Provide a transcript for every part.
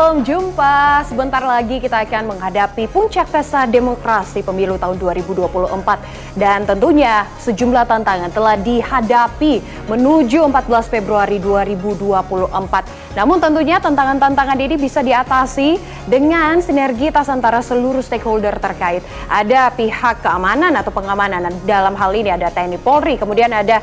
Salam jumpa. Sebentar lagi kita akan menghadapi puncak pesta demokrasi pemilu tahun 2024. Dan tentunya sejumlah tantangan telah dihadapi menuju 14 Februari 2024. Namun tentunya tantangan-tantangan ini bisa diatasi dengan sinergitas antara seluruh stakeholder terkait. Ada pihak keamanan atau pengamanan, dalam hal ini ada TNI Polri, kemudian ada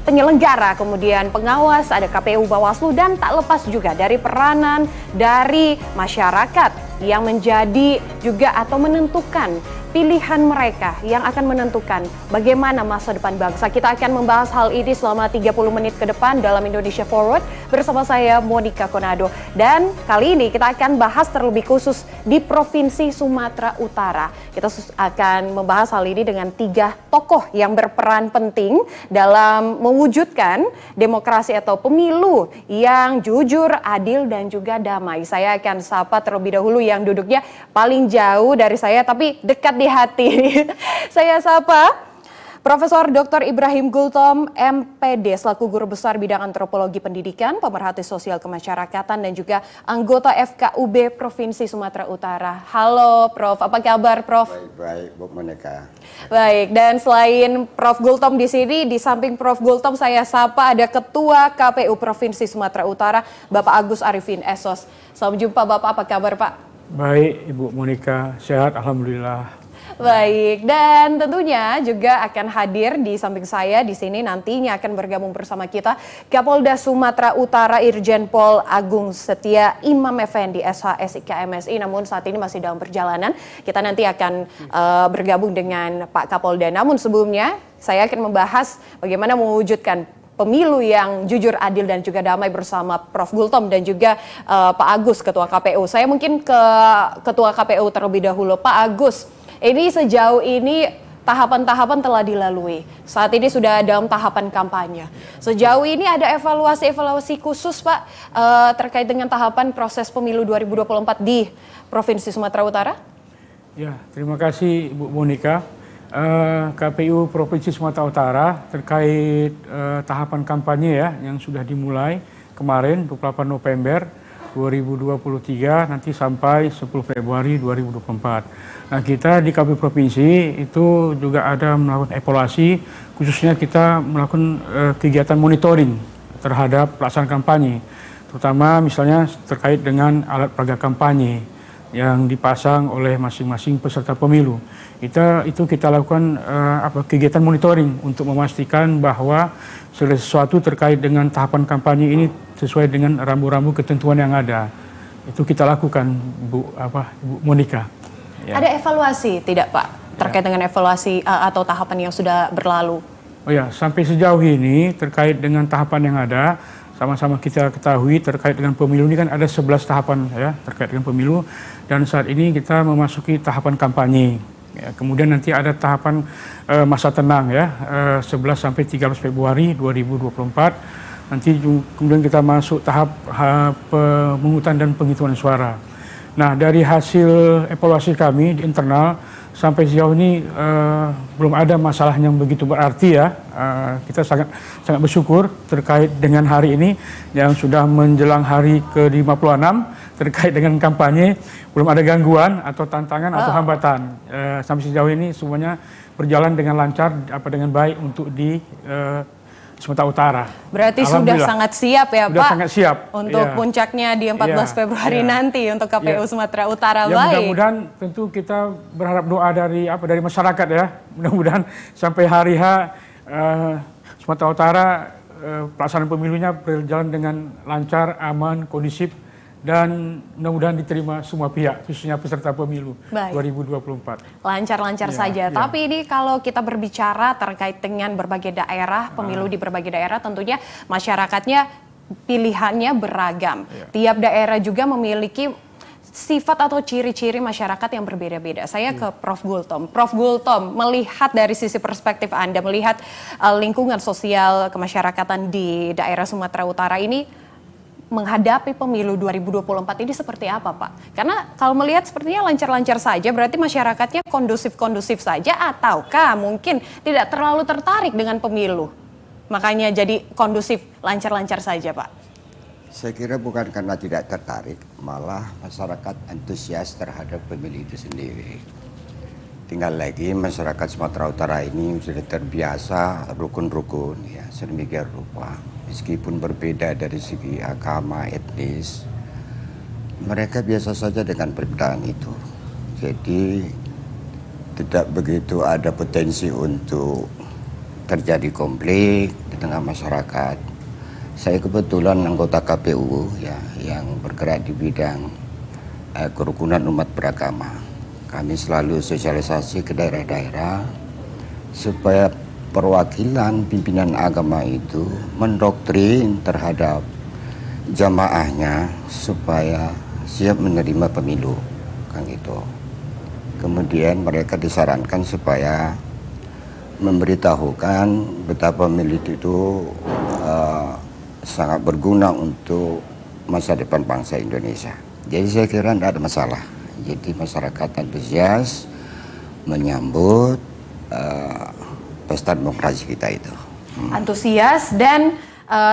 penyelenggara, kemudian pengawas, ada KPU, Bawaslu, dan tak lepas juga dari peranan dari masyarakat yang menjadi juga atau menentukan pilihan mereka yang akan menentukan bagaimana masa depan bangsa. Kita akan membahas hal ini selama 30 menit ke depan dalam Indonesia Forward bersama saya Monica Konado. Dan kali ini kita akan bahas terlebih khusus di Provinsi Sumatera Utara. Kita akan membahas hal ini dengan 3 tokoh yang berperan penting dalam mewujudkan demokrasi atau pemilu yang jujur, adil, dan juga damai. Saya akan sapa terlebih dahulu yang duduknya paling jauh dari saya tapi dekat di hati. Saya sapa Profesor Dr. Ibrahim Gultom, MPD, selaku Guru Besar Bidang Antropologi Pendidikan, Pemerhati Sosial Kemasyarakatan, dan juga anggota FKUB Provinsi Sumatera Utara. Halo Prof, apa kabar Prof? Baik, Bu Monica. Baik, dan selain Prof Gultom di sini, di samping Prof Gultom saya sapa ada Ketua KPU Provinsi Sumatera Utara, Bapak Agus Arifin Esos. Selamat jumpa Bapak, apa kabar Pak? Baik, Ibu Monica, sehat alhamdulillah. Baik, dan tentunya juga akan hadir di samping saya di sini nantinya akan bergabung bersama kita Kapolda Sumatera Utara Irjen Pol Agung Setia Imam Effendi SHS IKMSI, namun saat ini masih dalam perjalanan. Kita nanti akan bergabung dengan Pak Kapolda. Namun sebelumnya saya akan membahas bagaimana mewujudkan pemilu yang jujur, adil, dan juga damai bersama Prof Gultom dan juga Pak Agus, Ketua KPU. Saya mungkin ke Ketua KPU terlebih dahulu. Pak Agus, ini sejauh ini tahapan-tahapan telah dilalui. Saat ini sudah dalam tahapan kampanye. Sejauh ini ada evaluasi khusus Pak terkait dengan tahapan proses pemilu 2024 di Provinsi Sumatera Utara? Ya, terima kasih Ibu Monica. KPU Provinsi Sumatera Utara terkait tahapan kampanye ya yang sudah dimulai kemarin 28 November 2023 nanti sampai 10 Februari 2024. Nah, kita di KPU Provinsi itu juga ada melakukan evaluasi, khususnya kita melakukan kegiatan monitoring terhadap pelaksanaan kampanye, terutama misalnya terkait dengan alat peraga kampanye yang dipasang oleh masing-masing peserta pemilu. Itu kita lakukan kegiatan monitoring untuk memastikan bahwa segala sesuatu terkait dengan tahapan kampanye ini sesuai dengan rambu-rambu ketentuan yang ada. Itu kita lakukan, Bu Monica. Ya. Ada evaluasi tidak Pak terkait dengan evaluasi atau tahapan yang sudah berlalu? Oh ya, sampai sejauh ini terkait dengan tahapan yang ada, sama-sama kita ketahui terkait dengan pemilu ini kan ada 11 tahapan ya terkait dengan pemilu, dan saat ini kita memasuki tahapan kampanye. Ya, kemudian nanti ada tahapan masa tenang ya 11 sampai 13 Februari 2024. Nanti kemudian kita masuk tahap pemungutan dan penghitungan suara. Nah, dari hasil evaluasi kami di internal sampai sejauh ini belum ada masalah yang begitu berarti ya. Kita sangat bersyukur terkait dengan hari ini yang sudah menjelang hari ke-56 terkait dengan kampanye, belum ada gangguan atau tantangan atau hambatan. Sampai sejauh ini semuanya berjalan dengan lancar, dengan baik untuk di Sumatera Utara. Berarti sudah sangat siap ya sudah Pak? Sangat siap. Untuk puncaknya di 14 Februari nanti untuk KPU Sumatera Utara. Ya, baik. Mudah-mudahan tentu kita berharap doa dari masyarakat ya. Mudah-mudahan sampai hari H Sumatera Utara pelaksanaan pemilunya berjalan dengan lancar, aman, kondusif, dan mudah-mudahan diterima semua pihak, khususnya peserta pemilu 2024. Lancar-lancar saja. Tapi ini kalau kita berbicara terkait dengan berbagai daerah, pemilu di berbagai daerah, tentunya masyarakatnya pilihannya beragam. Tiap daerah juga memiliki sifat atau ciri-ciri masyarakat yang berbeda-beda. Saya ke Prof Gultom. Prof Gultom, melihat dari sisi perspektif Anda, melihat lingkungan sosial kemasyarakatan di daerah Sumatera Utara ini, menghadapi pemilu 2024 ini seperti apa Pak? Karena kalau melihat sepertinya lancar-lancar saja, berarti masyarakatnya kondusif-kondusif saja, ataukah mungkin tidak terlalu tertarik dengan pemilu? Makanya jadi kondusif, lancar-lancar saja Pak? Saya kira bukan karena tidak tertarik, malah masyarakat antusias terhadap pemilih itu sendiri. Tinggal lagi masyarakat Sumatera Utara ini sudah terbiasa rukun-rukun, ya, sedemikian rupa. Meskipun berbeda dari segi agama, etnis, mereka biasa saja dengan perbedaan itu. Jadi tidak begitu ada potensi untuk terjadi konflik di tengah masyarakat. Saya kebetulan anggota KPU, ya, yang bergerak di bidang kerukunan umat beragama. Kami selalu sosialisasi ke daerah-daerah supaya perwakilan pimpinan agama itu mendoktrin terhadap jamaahnya supaya siap menerima pemilu, kan gitu. Kemudian mereka disarankan supaya memberitahukan betapa pemilu itu sangat berguna untuk masa depan bangsa Indonesia. Jadi saya kira tidak ada masalah. Jadi masyarakat antusias menyambut pesta demokrasi kita itu. Antusias dan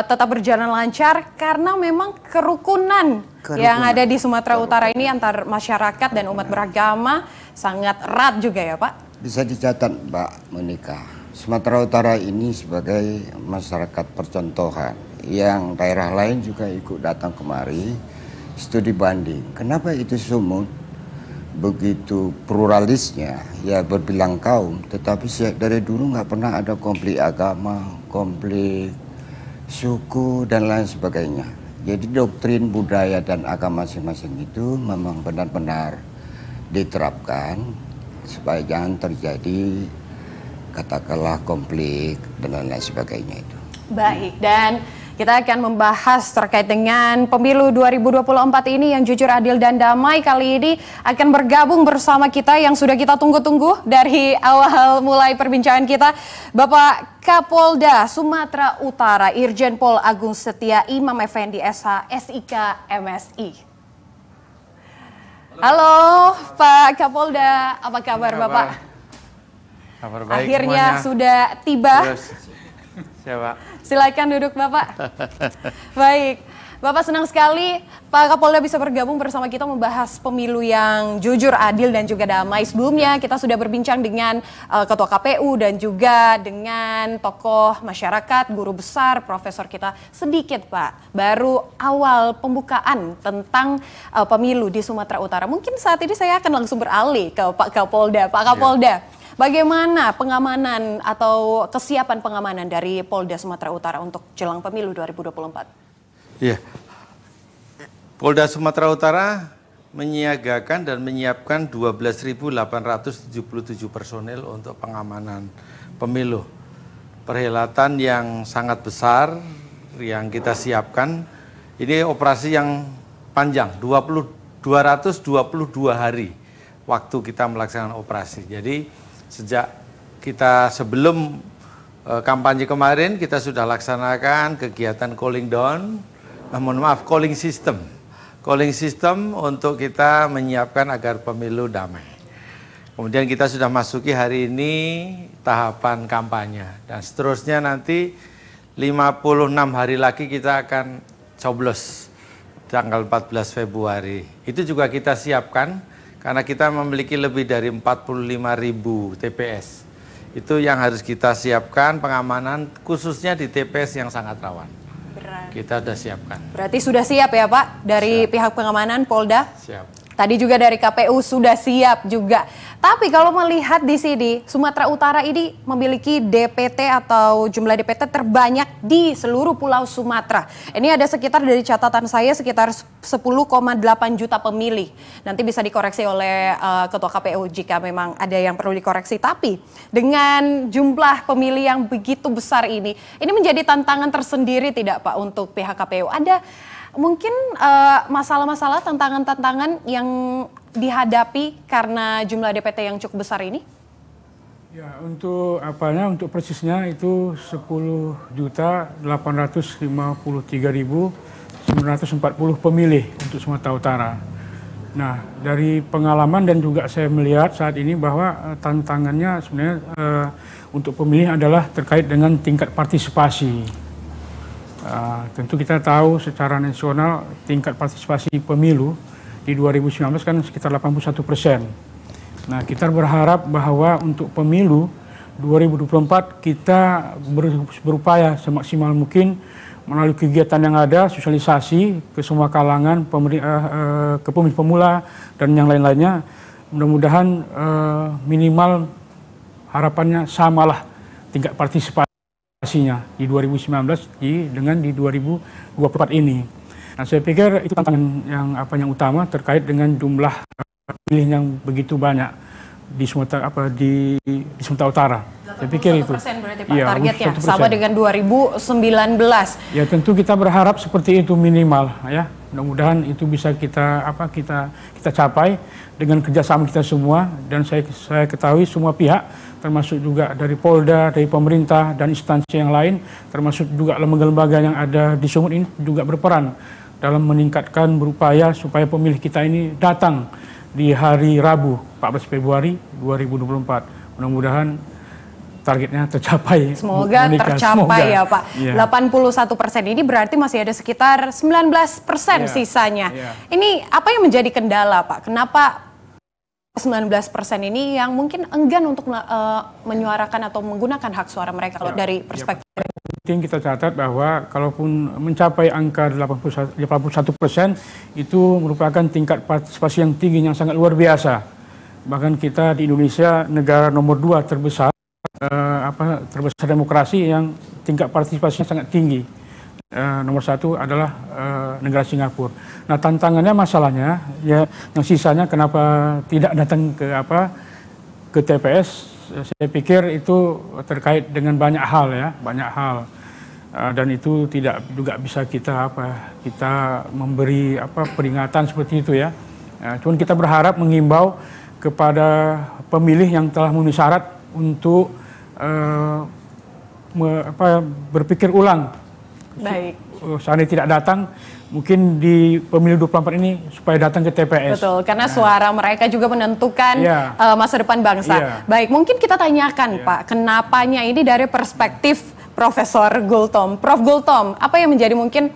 tetap berjalan lancar karena memang kerukunan yang ada di Sumatera Utara ini antar masyarakat dan umat beragama sangat erat juga ya Pak? Bisa dicatat Mbak Monika, Sumatera Utara ini sebagai masyarakat percontohan yang daerah lain juga ikut datang kemari studi banding. Kenapa itu Sumut begitu pluralisnya, ya berbilang kaum, tetapi dari dulu nggak pernah ada konflik agama, konflik suku dan lain sebagainya. Jadi doktrin budaya dan agama masing-masing itu memang benar-benar diterapkan supaya jangan terjadi katakanlah konflik dan lain sebagainya itu. Baik, dan kita akan membahas terkait dengan pemilu 2024 ini yang jujur, adil, dan damai. Kali ini akan bergabung bersama kita yang sudah kita tunggu-tunggu dari awal mulai perbincangan kita, Bapak Kapolda Sumatera Utara, Irjen Pol Agung Setia Imam Effendi SH, SIK, MSI. Halo Pak Kapolda, apa kabar Bapak? Kabar baik akhirnya semuanya. Sudah tiba. Siapa? Silakan duduk Bapak. Baik, Bapak senang sekali Pak Kapolda bisa bergabung bersama kita membahas pemilu yang jujur, adil, dan juga damai. Sebelumnya kita sudah berbincang dengan Ketua KPU dan juga dengan tokoh masyarakat, guru besar, profesor kita sedikit Pak. Baru awal pembukaan tentang pemilu di Sumatera Utara. Mungkin saat ini saya akan langsung beralih ke Pak Kapolda. Pak Kapolda. Bagaimana pengamanan atau kesiapan pengamanan dari Polda Sumatera Utara untuk jelang pemilu 2024? Iya, Polda Sumatera Utara menyiagakan dan menyiapkan 12.877 personil untuk pengamanan pemilu. Perhelatan yang sangat besar yang kita siapkan, ini operasi yang panjang, 222 hari waktu kita melaksanakan operasi. Jadi sejak kita sebelum kampanye kemarin kita sudah laksanakan kegiatan calling system untuk kita menyiapkan agar pemilu damai. Kemudian kita sudah masuki hari ini tahapan kampanye dan seterusnya nanti 56 hari lagi kita akan coblos tanggal 14 Februari. Itu juga kita siapkan karena kita memiliki lebih dari 45.000 TPS. Itu yang harus kita siapkan pengamanan khususnya di TPS yang sangat rawan. Kita sudah siapkan. Berarti sudah siap ya Pak dari pihak pengamanan Polda? Siap. Tadi juga dari KPU sudah siap juga. Tapi kalau melihat di sini, Sumatera Utara ini memiliki DPT atau jumlah DPT terbanyak di seluruh pulau Sumatera. Ini ada sekitar dari catatan saya sekitar 10,8 juta pemilih. Nanti bisa dikoreksi oleh Ketua KPU jika memang ada yang perlu dikoreksi. Tapi dengan jumlah pemilih yang begitu besar ini menjadi tantangan tersendiri tidak Pak untuk pihak KPU? Ada mungkin masalah-masalah, tantangan-tantangan yang dihadapi karena jumlah DPT yang cukup besar ini? Ya, untuk persisnya itu 10.853.940 pemilih untuk Sumatera Utara. Nah, dari pengalaman dan juga saya melihat saat ini bahwa tantangannya sebenarnya untuk pemilih adalah terkait dengan tingkat partisipasi. Tentu kita tahu secara nasional tingkat partisipasi pemilu di 2019 kan sekitar 81%. Nah, kita berharap bahwa untuk pemilu 2024 kita berupaya semaksimal mungkin melalui kegiatan yang ada, sosialisasi ke semua kalangan, ke pemilih pemula dan yang lain-lainnya. Mudah-mudahan minimal harapannya samalah tingkat partisipasinya di 2019 dengan di 2024 ini. Nah, saya pikir itu tantangan yang utama terkait dengan jumlah pemilih yang begitu banyak di Sumatera Utara. Saya pikir itu. Berarti Pak, ya, targetnya sama dengan 2019. Ya, tentu kita berharap seperti itu minimal ya. Mudah-mudahan itu bisa kita capai dengan kerjasama kita semua, dan saya ketahui semua pihak termasuk juga dari Polda, dari pemerintah dan instansi yang lain, termasuk juga lembaga-lembaga yang ada di Sumut ini juga berperan dalam meningkatkan, berupaya supaya pemilih kita ini datang di hari Rabu 14 Februari 2024. Mudah-mudahan targetnya tercapai. Semoga tercapai ya Pak. Yeah. 81% ini berarti masih ada sekitar 19% sisanya. Ini apa yang menjadi kendala Pak? Kenapa 19% ini yang mungkin enggan untuk menyuarakan atau menggunakan hak suara mereka kalau dari perspektif? Penting kita catat bahwa kalaupun mencapai angka 81% itu merupakan tingkat partisipasi yang tinggi, yang sangat luar biasa. Bahkan kita di Indonesia negara nomor 2 terbesar terbesar demokrasi yang tingkat partisipasinya sangat tinggi. Nomor 1 adalah negara Singapura. Nah, tantangannya, masalahnya ya yang sisanya kenapa tidak datang ke TPS? Saya pikir itu terkait dengan banyak hal ya, dan itu tidak juga bisa kita memberi peringatan seperti itu ya. Cuman kita berharap mengimbau kepada pemilih yang telah memenuhi syarat untuk berpikir ulang. Baik. Seandainya tidak datang, mungkin di pemilu 24 ini supaya datang ke TPS. Betul, karena suara mereka juga menentukan masa depan bangsa. Baik, mungkin kita tanyakan Pak, kenapanya ini dari perspektif Profesor Gultom. Prof Gultom, apa yang menjadi mungkin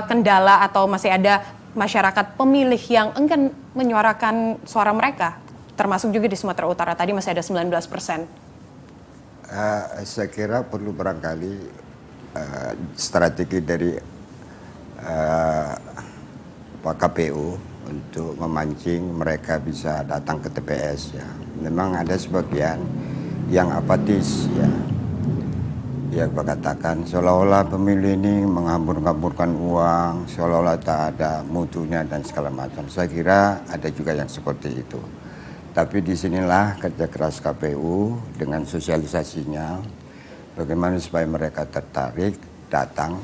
kendala atau masih ada masyarakat pemilih yang enggan menyuarakan suara mereka, termasuk juga di Sumatera Utara, tadi masih ada 19%. Saya kira perlu barangkali strategi dari Pak KPU untuk memancing mereka bisa datang ke TPS ya. Memang ada sebagian yang apatis ya. Ya, katakan seolah-olah pemilih ini menghambur-hamburkan uang, seolah-olah tak ada mutunya dan segala macam. Saya kira ada juga yang seperti itu. Tapi disinilah kerja keras KPU dengan sosialisasinya, bagaimana supaya mereka tertarik datang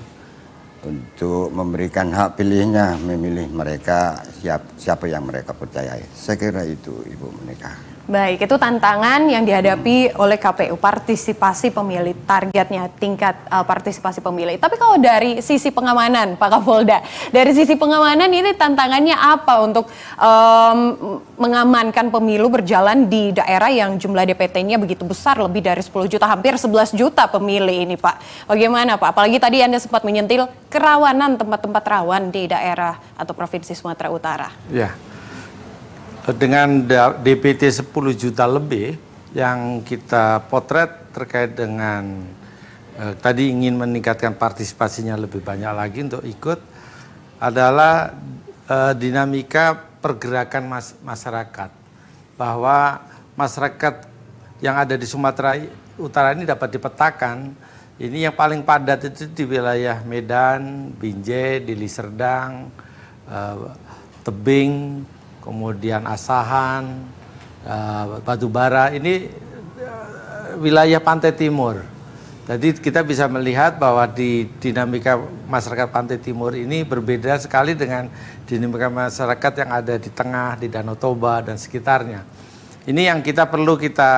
untuk memberikan hak pilihnya, memilih mereka siapa yang mereka percayai. Saya kira itu, Ibu Monika. Baik, itu tantangan yang dihadapi oleh KPU, partisipasi pemilih, targetnya tingkat partisipasi pemilih. Tapi kalau dari sisi pengamanan, Pak Kapolda, dari sisi pengamanan ini tantangannya apa untuk mengamankan pemilu berjalan di daerah yang jumlah DPT-nya begitu besar, lebih dari 10 juta, hampir 11 juta pemilih ini Pak. Bagaimana Pak? Apalagi tadi Anda sempat menyentil kerawanan tempat-tempat rawan di daerah atau Provinsi Sumatera Utara. Ya. Dengan DPT 10 juta lebih yang kita potret terkait dengan tadi ingin meningkatkan partisipasinya lebih banyak lagi untuk ikut adalah dinamika pergerakan masyarakat, bahwa masyarakat yang ada di Sumatera Utara ini dapat dipetakan. Ini yang paling padat itu di wilayah Medan, Binjai, Deli Serdang, Tebing, kemudian Asahan, Batubara, ini wilayah pantai timur. Jadi kita bisa melihat bahwa di dinamika masyarakat pantai timur ini berbeda sekali dengan dinamika masyarakat yang ada di tengah, di Danau Toba dan sekitarnya. Ini yang perlu kita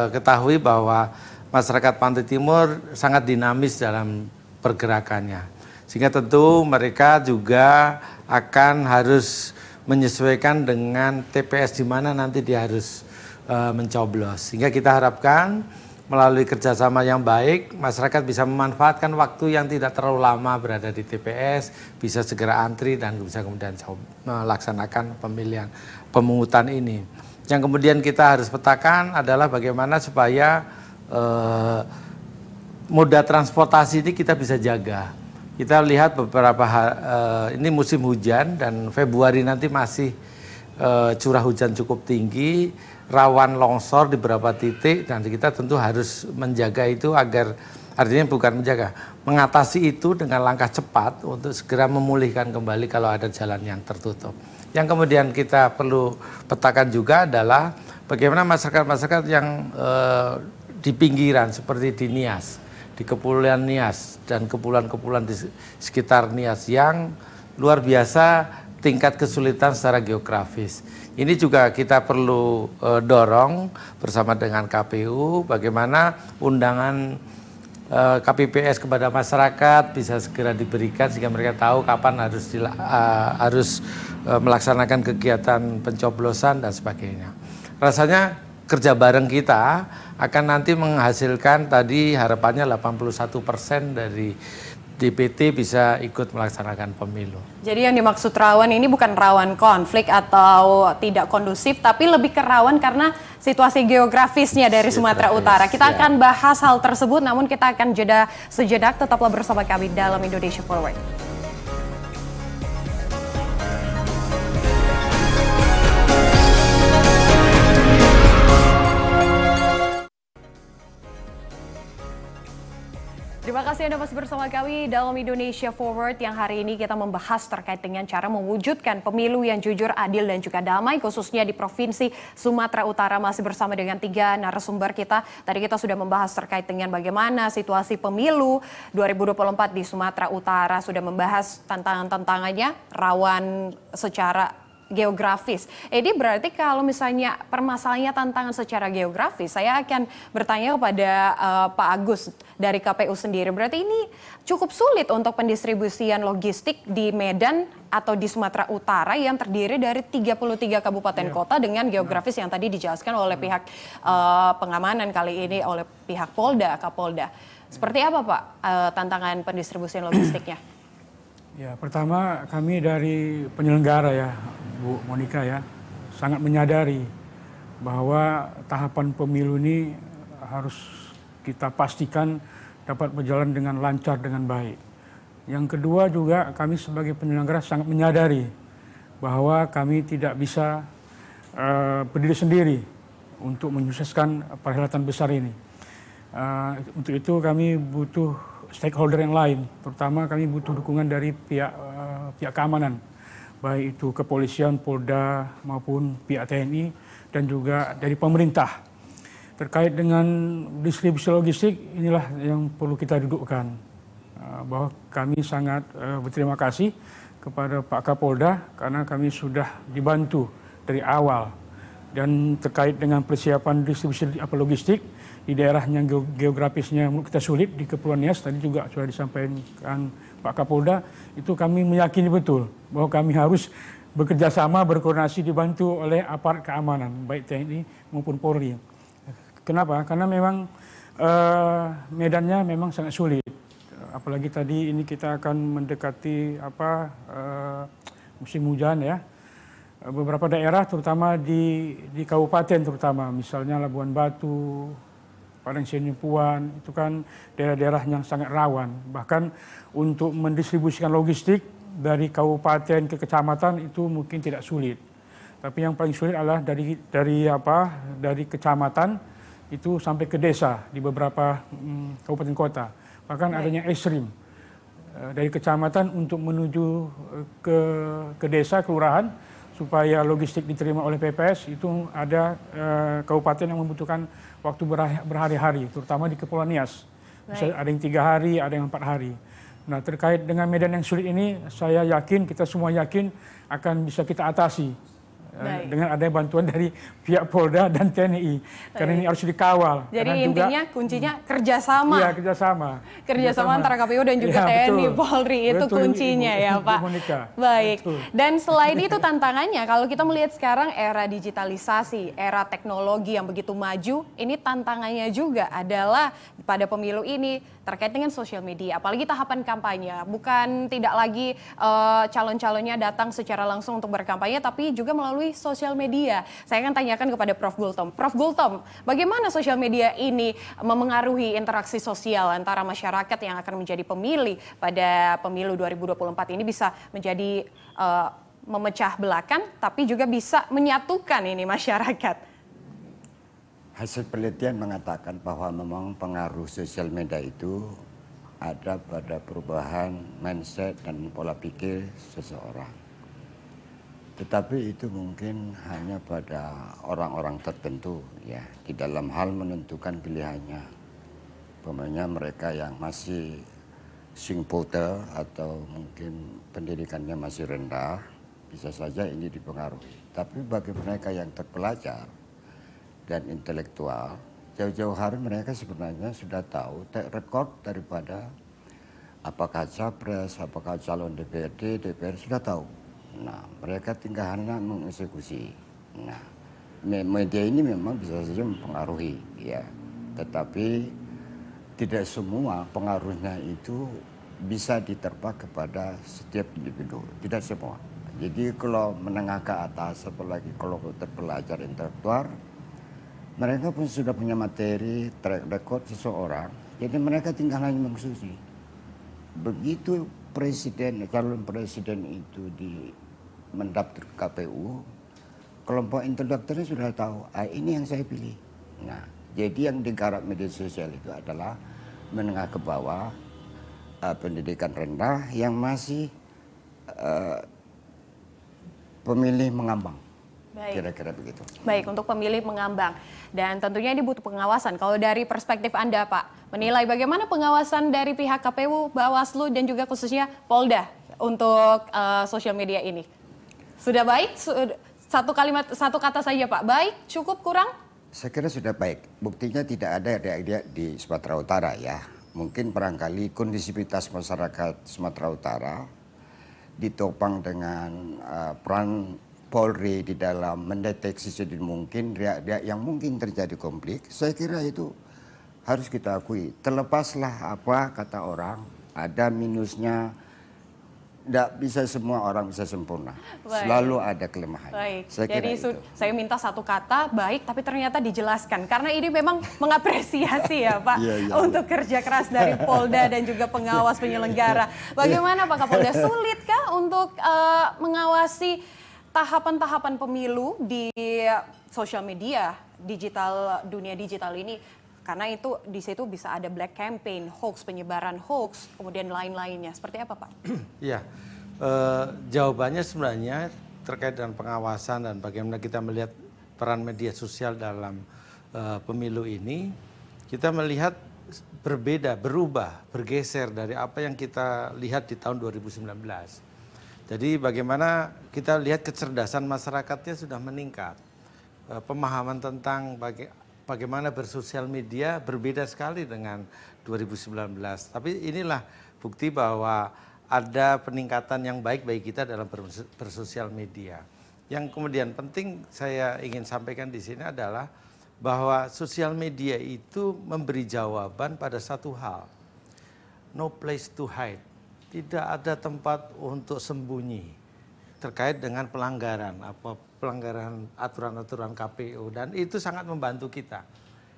ketahui, bahwa masyarakat pantai timur sangat dinamis dalam pergerakannya. Sehingga tentu mereka juga akan harus menyesuaikan dengan TPS di mana nanti dia harus mencoblos. Sehingga kita harapkan melalui kerjasama yang baik, masyarakat bisa memanfaatkan waktu yang tidak terlalu lama berada di TPS, bisa segera antri dan bisa kemudian melaksanakan pemungutan ini. Yang kemudian kita harus petakan adalah bagaimana supaya moda transportasi ini kita bisa jaga. Kita lihat beberapa ini musim hujan dan Februari nanti masih curah hujan cukup tinggi, rawan longsor di beberapa titik, dan kita tentu harus menjaga itu agar, artinya bukan menjaga, mengatasi itu dengan langkah cepat untuk segera memulihkan kembali kalau ada jalan yang tertutup. Yang kemudian kita perlu petakan juga adalah bagaimana masyarakat-masyarakat yang di pinggiran seperti di Nias, di Kepulauan Nias dan kepulauan-kepulauan di sekitar Nias yang luar biasa tingkat kesulitan secara geografis. Ini juga kita perlu dorong bersama dengan KPU bagaimana undangan KPPS kepada masyarakat bisa segera diberikan sehingga mereka tahu kapan harus melaksanakan kegiatan pencoblosan dan sebagainya. Rasanya kerja bareng kita akan nanti menghasilkan tadi harapannya 81% dari DPT bisa ikut melaksanakan pemilu. Jadi yang dimaksud rawan ini bukan rawan konflik atau tidak kondusif, tapi lebih ke rawan karena situasi geografisnya dari Sumatera Utara. Kita akan bahas hal tersebut, namun kita akan jeda sejenak. Tetaplah bersama kami dalam Indonesia Forward. Terima kasih Anda masih bersama kami dalam Indonesia Forward yang hari ini kita membahas terkait dengan cara mewujudkan pemilu yang jujur, adil dan juga damai khususnya di Provinsi Sumatera Utara. Masih bersama dengan 3 narasumber kita. Tadi kita sudah membahas terkait dengan bagaimana situasi pemilu 2024 di Sumatera Utara, sudah membahas tantangan-tantangannya, rawan secara geografis. Ini berarti kalau misalnya permasalahannya tantangan secara geografis, saya akan bertanya kepada Pak Agus dari KPU sendiri. Berarti ini cukup sulit untuk pendistribusian logistik di Medan atau di Sumatera Utara yang terdiri dari 33 kabupaten kota dengan geografis yang tadi dijelaskan oleh pihak pengamanan kali ini oleh pihak Polda, Kapolda. Seperti apa Pak tantangan pendistribusian logistiknya? Ya, pertama kami dari penyelenggara ya, Bu Monika ya, sangat menyadari bahwa tahapan pemilu ini harus kita pastikan dapat berjalan dengan lancar, dengan baik. Yang kedua juga kami sebagai penyelenggara sangat menyadari bahwa kami tidak bisa berdiri sendiri untuk menyukseskan perhelatan besar ini. Untuk itu kami butuh stakeholder yang lain, terutama kami butuh dukungan dari pihak keamanan, baik itu kepolisian, Polda maupun pihak TNI dan juga dari pemerintah. Terkait dengan distribusi logistik, inilah yang perlu kita dudukkan. Bahwa kami sangat berterima kasih kepada Pak Kapolda karena kami sudah dibantu dari awal. Dan terkait dengan persiapan distribusi logistik di daerah yang geografisnya menurut kita sulit, di Kepulauan Nias tadi juga sudah disampaikan Pak Kapolda, itu kami meyakini betul bahwa kami harus bekerja sama, berkoordinasi, dibantu oleh aparat keamanan baik TNI maupun Polri. Kenapa? Karena memang medannya memang sangat sulit. Apalagi tadi ini kita akan mendekati musim hujan ya. Beberapa daerah terutama di kabupaten terutama, misalnya Labuan Batu, Padang Sinyupuan, itu kan daerah-daerah yang sangat rawan. Bahkan untuk mendistribusikan logistik dari kabupaten ke kecamatan itu mungkin tidak sulit. Tapi yang paling sulit adalah dari kecamatan itu sampai ke desa di beberapa kabupaten kota. Bahkan adanya ekstrim dari kecamatan untuk menuju ke desa, kelurahan, supaya logistik diterima oleh PPS, itu ada kabupaten yang membutuhkan waktu berhari-hari, terutama di Kepulauan Nias. Bisa ada yang 3 hari, ada yang 4 hari. Nah, terkait dengan medan yang sulit ini, saya yakin, kita semua yakin akan bisa kita atasi dengan adanya bantuan dari pihak Polda dan TNI. Karena ini harus dikawal. Jadi karena intinya juga, kuncinya kerjasama. Iya, kerjasama. Kerjasama antara KPU dan juga TNI, Polri, itu Betul, kuncinya Ibu, ya Pak. Monica. Baik. Betul. Dan selain itu tantangannya, kalau kita melihat sekarang era digitalisasi, era teknologi yang begitu maju, ini tantangannya juga adalah pada pemilu ini terkait dengan sosial media. Apalagi tahapan kampanye, bukan tidak lagi calon-calonnya datang secara langsung untuk berkampanye, tapi juga melalui sosial media. Saya akan tanyakan kepada Prof. Gultom. Prof. Gultom, bagaimana sosial media ini memengaruhi interaksi sosial antara masyarakat yang akan menjadi pemilih pada pemilu 2024 ini bisa menjadi memecah belakan, tapi juga bisa menyatukan ini masyarakat? Hasil penelitian mengatakan bahwa memang pengaruh sosial media itu ada pada perubahan mindset dan pola pikir seseorang. Tetapi itu mungkin hanya pada orang-orang tertentu ya, di dalam hal menentukan pilihannya. Umpamanya mereka yang masih swing voter atau mungkin pendidikannya masih rendah, bisa saja ini dipengaruhi. Tapi bagi mereka yang terpelajar dan intelektual, jauh-jauh hari mereka sebenarnya sudah tahu track record daripada apakah capres, apakah calon DPRD, DPR sudah tahu. Nah, mereka tinggal hanya mengeksekusi. Nah, media ini memang bisa saja mempengaruhi, ya. Tetapi tidak semua pengaruhnya itu bisa diterpa kepada setiap individu. Tidak semua. Jadi kalau menengah ke atas, apalagi kalau terpelajar intelektual, mereka pun sudah punya materi, track record seseorang. Jadi mereka tinggal hanya mengeksekusi. Begitu calon presiden itu mendaftar ke KPU, kelompok intelektualnya sudah tahu, ini yang saya pilih. Nah, jadi yang digarap media sosial itu adalah menengah ke bawah, pendidikan rendah yang masih pemilih mengambang. Baik. Kira-kira begitu. Baik, untuk pemilih mengambang. Dan tentunya ini butuh pengawasan. Kalau dari perspektif Anda, Pak, menilai bagaimana pengawasan dari pihak KPU, Bawaslu, dan juga khususnya Polda untuk sosial media ini? Sudah baik? Satu kata saja, Pak. Baik, cukup, kurang? Saya kira sudah baik. Buktinya tidak ada reaksi di Sumatera Utara ya. Mungkin barangkali kondisivitas masyarakat Sumatera Utara ditopang dengan peran Polri di dalam mendeteksi sedini mungkin riak-riak yang mungkin terjadi konflik. Saya kira itu harus kita akui. Terlepaslah apa kata orang, ada minusnya. Tidak bisa semua orang bisa sempurna. Baik. Selalu ada kelemahan. Baik. Saya Jadi kira saya minta satu kata baik, tapi ternyata dijelaskan karena ini memang mengapresiasi ya Pak untuk kerja keras dari Polda dan juga pengawas penyelenggara. Bagaimana Pak Kapolda, sulitkah untuk mengawasi tahapan-tahapan pemilu di sosial media digital, dunia digital ini? Karena itu di situ bisa ada black campaign, hoax, penyebaran hoax, kemudian lain-lainnya. Seperti apa, Pak? Iya, jawabannya sebenarnya terkait dengan pengawasan dan bagaimana kita melihat peran media sosial dalam pemilu ini. Kita melihat berbeda, berubah, bergeser dari apa yang kita lihat di tahun 2019. Jadi bagaimana kita lihat kecerdasan masyarakatnya sudah meningkat. Pemahaman tentang bagaimana bersosial media berbeda sekali dengan 2019. Tapi inilah bukti bahwa ada peningkatan yang baik bagi kita dalam bersosial media. Yang kemudian penting saya ingin sampaikan di sini adalah bahwa sosial media itu memberi jawaban pada satu hal. No place to hide. Tidak ada tempat untuk sembunyi terkait dengan pelanggaran aturan-aturan KPU, dan itu sangat membantu kita.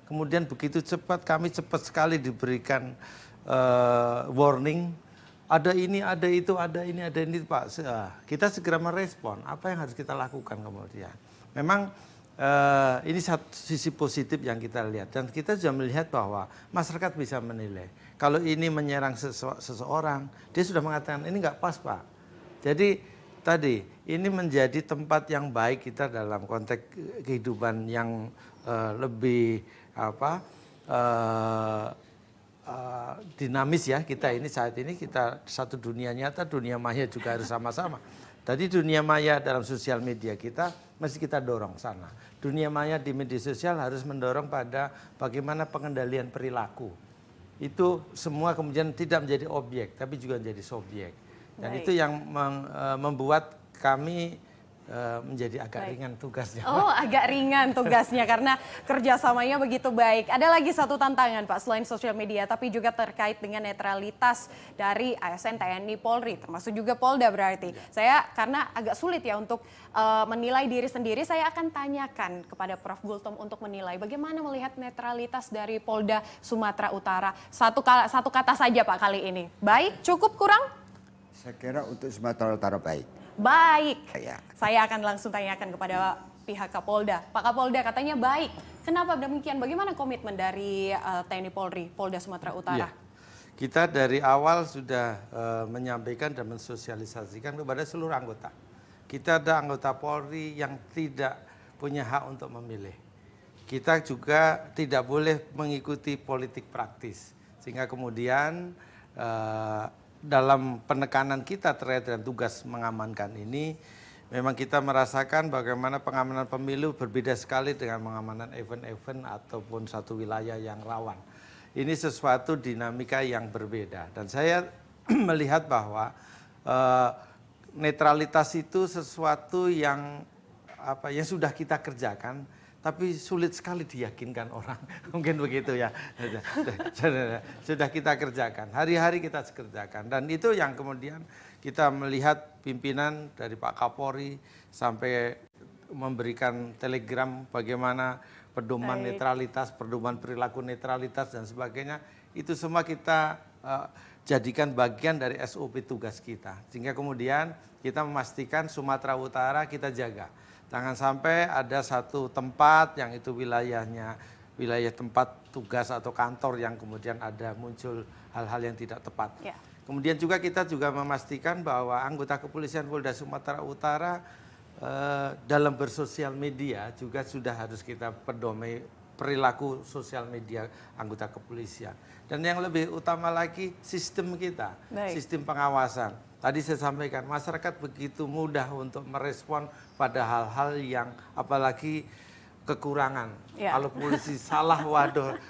Kemudian begitu cepat, kami cepat sekali diberikan warning, ada ini, ada itu, ada ini Pak. Kita segera merespon apa yang harus kita lakukan kemudian. Memang ini satu sisi positif yang kita lihat, dan kita juga melihat bahwa masyarakat bisa menilai. Kalau ini menyerang seseorang, dia sudah mengatakan ini nggak pas Pak. Jadi tadi ini menjadi tempat yang baik kita dalam konteks kehidupan yang lebih dinamis ya. Kita ini saat ini kita satu dunia nyata, dunia maya juga harus sama-sama. Tadi dunia maya dalam sosial media kita mesti kita dorong sana. Dunia maya di media sosial harus mendorong pada bagaimana pengendalian perilaku. Itu semua kemudian tidak menjadi objek, tapi juga menjadi subjek. Dan Baik. itu yang membuat kami menjadi agak ringan tugasnya. Oh, agak ringan tugasnya karena kerjasamanya begitu baik. Ada lagi satu tantangan Pak selain sosial media, tapi juga terkait dengan netralitas dari ASN, TNI, Polri, termasuk juga Polda berarti. Saya karena agak sulit ya untuk menilai diri sendiri, saya akan tanyakan kepada Prof. Gultom untuk menilai bagaimana melihat netralitas dari Polda Sumatera Utara. Satu kata saja Pak kali ini. Baik, cukup, kurang? Saya kira untuk Sumatera Utara baik. Baik. Ya. Saya akan langsung tanyakan kepada pihak Kapolda. Pak Kapolda katanya baik. Kenapa demikian? Bagaimana komitmen dari TNI Polri, Polda Sumatera Utara? Ya. Kita dari awal sudah menyampaikan dan mensosialisasikan kepada seluruh anggota. Kita ada anggota Polri yang tidak punya hak untuk memilih. Kita juga tidak boleh mengikuti politik praktis. Sehingga kemudian dalam penekanan kita terkait dengan tugas mengamankan ini, memang kita merasakan bagaimana pengamanan pemilu berbeda sekali dengan pengamanan event-event ataupun satu wilayah yang rawan. Ini sesuatu dinamika yang berbeda. Dan saya melihat bahwa netralitas itu sesuatu yang sudah kita kerjakan, tapi sulit sekali diyakinkan orang. Mungkin begitu ya. Sudah kita kerjakan. Hari-hari kita kerjakan. Dan itu yang kemudian kita melihat pimpinan dari Pak Kapolri sampai memberikan telegram bagaimana pedoman netralitas, pedoman perilaku netralitas dan sebagainya. Itu semua kita jadikan bagian dari SOP tugas kita. Sehingga kemudian kita memastikan Sumatera Utara kita jaga. Jangan sampai ada satu tempat yang itu wilayahnya, wilayah tempat tugas atau kantor yang kemudian ada muncul hal-hal yang tidak tepat. Ya. Kemudian juga kita juga memastikan bahwa anggota kepolisian Polda Sumatera Utara dalam bersosial media juga sudah harus kita pedomai perilaku sosial media anggota kepolisian. Dan yang lebih utama lagi sistem kita, sistem pengawasan. Tadi saya sampaikan masyarakat begitu mudah untuk merespon pada hal-hal yang apalagi kekurangan. Ya. Kalau polisi salah, waduh.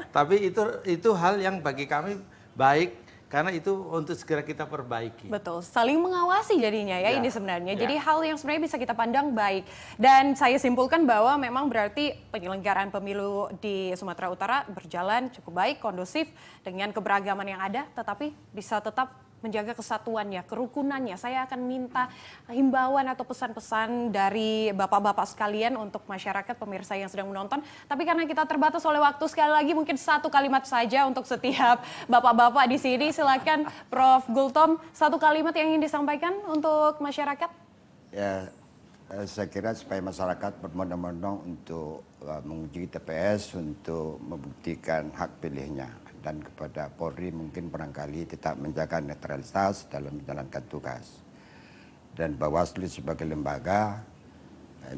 Tapi itu hal yang bagi kami baik karena itu untuk segera kita perbaiki. Betul, saling mengawasi jadinya ya ini sebenarnya. Jadi hal yang sebenarnya bisa kita pandang baik. Dan saya simpulkan bahwa memang berarti penyelenggaraan pemilu di Sumatera Utara berjalan cukup baik, kondusif dengan keberagaman yang ada, tetapi bisa tetap menjaga kesatuannya, kerukunannya. Saya akan minta himbauan atau pesan-pesan dari bapak-bapak sekalian untuk masyarakat pemirsa yang sedang menonton. Tapi karena kita terbatas oleh waktu, sekali lagi mungkin satu kalimat saja untuk setiap bapak-bapak di sini. Silakan Prof. Gultom, satu kalimat yang ingin disampaikan untuk masyarakat. Ya, saya kira supaya masyarakat berbondong-bondong untuk menguji TPS untuk membuktikan hak pilihnya. Dan kepada Polri mungkin barangkali tetap menjaga netralitas dalam menjalankan tugas. Dan Bawaslu sebagai lembaga,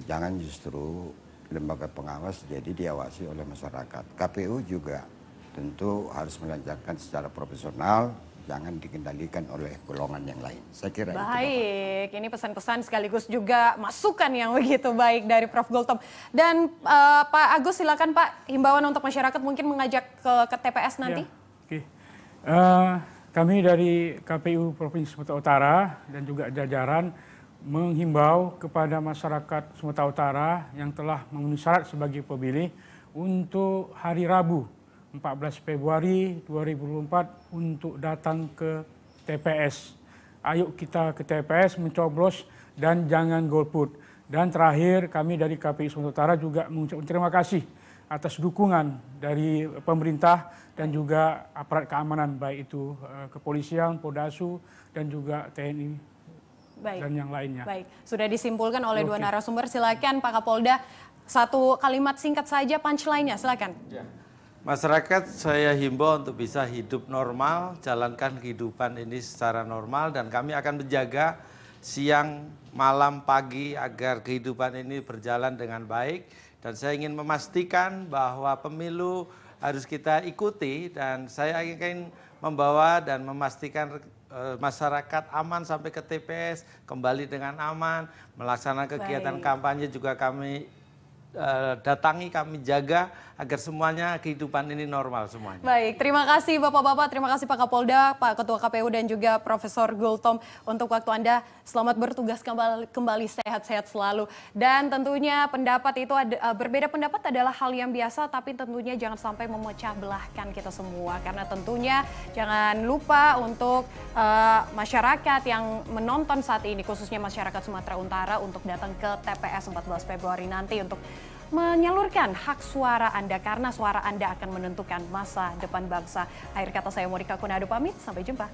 jangan justru lembaga pengawas jadi diawasi oleh masyarakat. KPU juga tentu harus melancarkan secara profesional, jangan dikendalikan oleh golongan yang lain. Saya kira baik, ini pesan-pesan sekaligus juga masukan yang begitu baik dari Prof. Gultom. Dan Pak Agus silakan Pak, himbauan untuk masyarakat mungkin mengajak ke TPS nanti. Ya, kami dari KPU Provinsi Sumatera Utara dan juga jajaran menghimbau kepada masyarakat Sumatera Utara yang telah memenuhi syarat sebagai pemilih untuk hari Rabu 14 Februari 2024 untuk datang ke TPS. Ayo kita ke TPS mencoblos dan jangan golput. Dan terakhir kami dari KPU Sumatera Utara juga mengucapkan terima kasih atas dukungan dari pemerintah dan juga aparat keamanan baik itu kepolisian, Poldasu dan juga TNI dan yang lainnya. Baik, sudah disimpulkan oleh dua narasumber. Silakan Pak Kapolda, satu kalimat singkat saja punchline-nya, silakan. Ya. Masyarakat saya himbau untuk bisa hidup normal, jalankan kehidupan ini secara normal dan kami akan menjaga siang, malam, pagi agar kehidupan ini berjalan dengan baik. Dan saya ingin memastikan bahwa pemilu harus kita ikuti dan saya ingin membawa dan memastikan masyarakat aman sampai ke TPS, kembali dengan aman, melaksanakan kegiatan kampanye juga kami datangi, kami jaga agar semuanya kehidupan ini normal semuanya. Baik, terima kasih Bapak-Bapak, terima kasih Pak Kapolda, Pak Ketua KPU dan juga Profesor Gultom untuk waktu Anda. Selamat bertugas kembali sehat-sehat selalu. Dan tentunya pendapat itu berbeda pendapat adalah hal yang biasa, tapi tentunya jangan sampai memecah belahkan kita semua. Karena tentunya jangan lupa untuk masyarakat yang menonton saat ini, khususnya masyarakat Sumatera Utara, untuk datang ke TPS 14 Februari nanti untuk menyalurkan hak suara Anda, karena suara Anda akan menentukan masa depan bangsa. Akhir kata saya Monika Konado pamit, sampai jumpa.